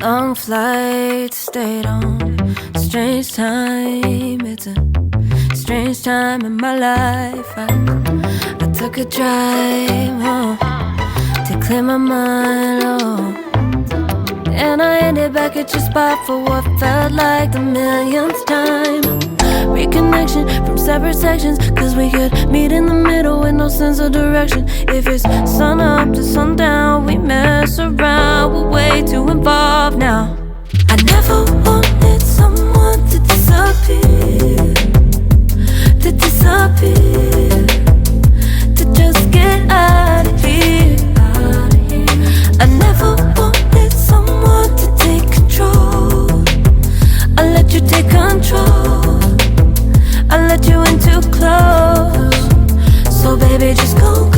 Long flight, stayed on strange time. It's a strange time in my life. I took a drive home to clear my mind, and I ended back at your spot for what felt like the millionth time. Reconnection from separate sections, cause we could meet in the middle with no sense of direction. If it's sun up to sundown, we mess around, we're way too involved now. I never wanted someone to disappear, to just get out of here. I never wanted someone to take control. I let you take control, I let you in too close. So baby, just go